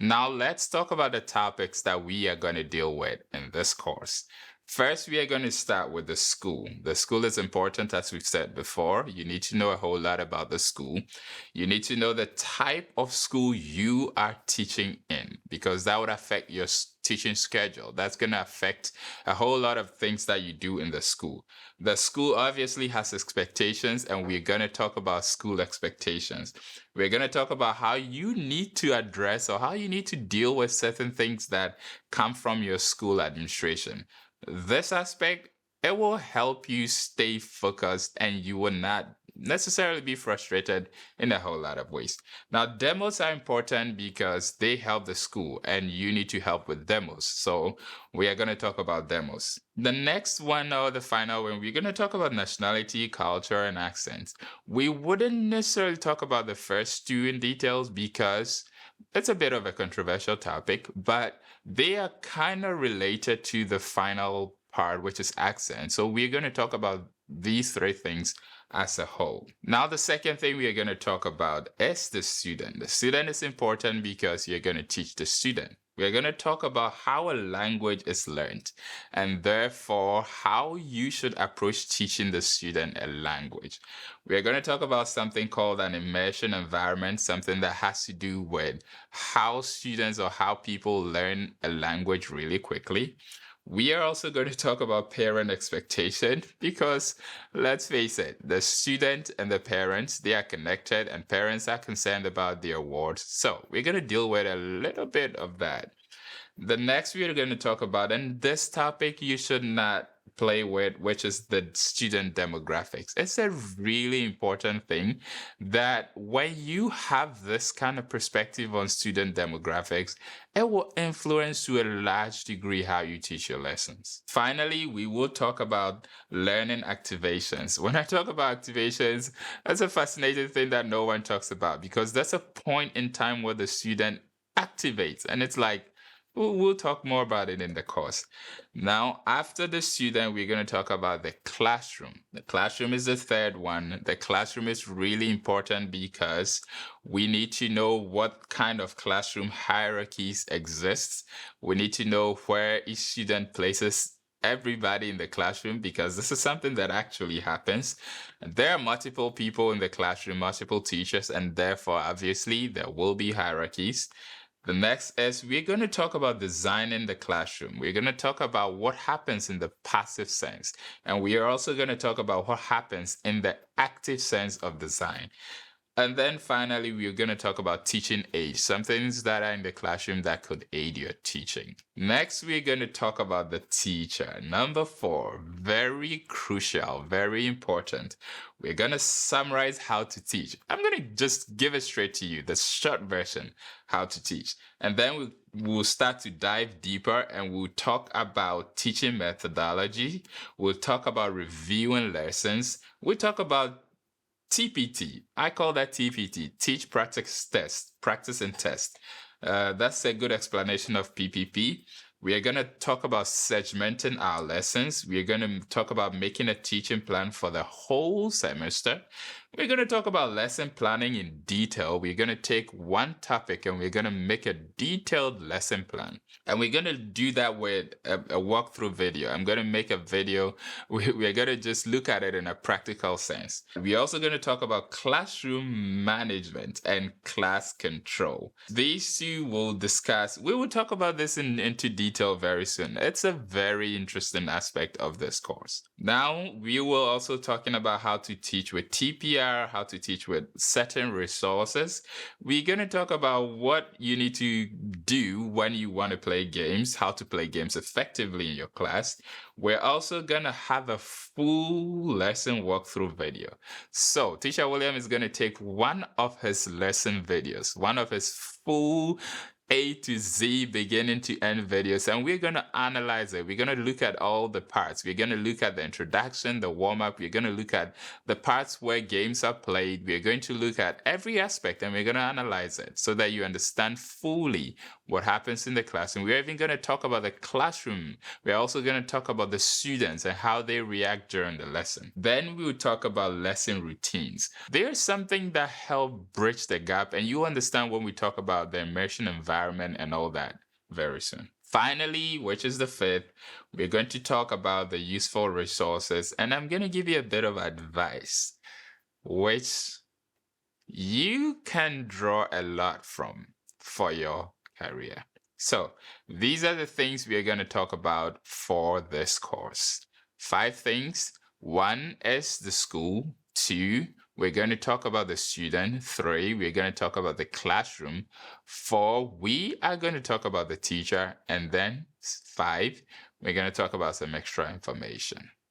Now let's talk about the topics that we are going to deal with in this course. First, we are going to start with the school. The school is important, as we've said before. You need to know a whole lot about the school. You need to know the type of school you are teaching in, because that would affect your teaching schedule. That's going to affect a whole lot of things that you do in the school. The school obviously has expectations, and we're going to talk about school expectations. We're going to talk about how you need to address or how you need to deal with certain things that come from your school administration. This aspect, it will help you stay focused and you will not necessarily be frustrated in a whole lot of ways. Now, demos are important because they help the school and you need to help with demos. So we are going to talk about demos. The next one, or the final one, we're going to talk about nationality, culture, and accents. We wouldn't necessarily talk about the first two in details because it's a bit of a controversial topic, but they are kind of related to the final part, which is accent. So we're going to talk about these three things as a whole. Now, the second thing we are going to talk about is the student. The student is important because you're going to teach the student. We're going to talk about how a language is learned and therefore how you should approach teaching the student a language. We're going to talk about something called an immersion environment, something that has to do with how students or how people learn a language really quickly. We are also going to talk about parent expectation because let's face it, the student and the parents, they are connected and parents are concerned about their words. So we're going to deal with a little bit of that. The next we are going to talk about, and this topic you should not play with, which is the student demographics. It's a really important thing that when you have this kind of perspective on student demographics, it will influence to a large degree how you teach your lessons. Finally, we will talk about learning activations. When I talk about activations, that's a fascinating thing that no one talks about because that's a point in time where the student activates, and it's like, we'll talk more about it in the course. Now, after the student, we're going to talk about the classroom. The classroom is the third one. The classroom is really important because we need to know what kind of classroom hierarchies exist. We need to know where each student places everybody in the classroom because this is something that actually happens. There are multiple people in the classroom, multiple teachers, and therefore, obviously, there will be hierarchies. The next is we're going to talk about designing the classroom. We're going to talk about what happens in the passive sense. And we are also going to talk about what happens in the active sense of design. And then finally, we're going to talk about teaching aids, some things that are in the classroom that could aid your teaching. Next, we're going to talk about the teacher. Number 4, very crucial, very important. We're going to summarize how to teach. I'm going to just give it straight to you, the short version, how to teach. And then we'll start to dive deeper and we'll talk about teaching methodology. We'll talk about reviewing lessons. We'll talk about TPT. I call that TPT, teach, practice, test, practice and test. That's a good explanation of PPP. We are going to talk about segmenting our lessons. We are going to talk about making a teaching plan for the whole semester. We're going to talk about lesson planning in detail. We're going to take one topic and we're going to make a detailed lesson plan. And we're going to do that with a walkthrough video. I'm going to make a video. We're going to just look at it in a practical sense. We're also going to talk about classroom management and class control. These two will discuss, we will talk about this into detail very soon. It's a very interesting aspect of this course. Now, we will also talking about how to teach with TPR, how to teach with certain resources. We're going to talk about what you need to do when you want to play games, how to play games effectively in your class. We're also going to have a full lesson walkthrough video. So Teacher William is going to take one of his lesson videos, one of his full A to Z beginning to end videos, and we're going to analyze it. We're going to look at all the parts. We're going to look at the introduction, the warm-up. We're going to look at the parts where games are played. We're going to look at every aspect and we're going to analyze it so that you understand fully what happens in the classroom. We're even going to talk about the classroom. We're also going to talk about the students and how they react during the lesson. Then we will talk about lesson routines. There's something that helps bridge the gap, and you understand when we talk about the immersion environment environment and all that very soon. Finally, which is the fifth, we're going to talk about the useful resources, and I'm going to give you a bit of advice, which you can draw a lot from for your career. So, these are the things we are going to talk about for this course. 5 things. 1 is the school. 2, we're going to talk about the student. 3, we're going to talk about the classroom. 4, we are going to talk about the teacher. And then 5, we're going to talk about some extra information.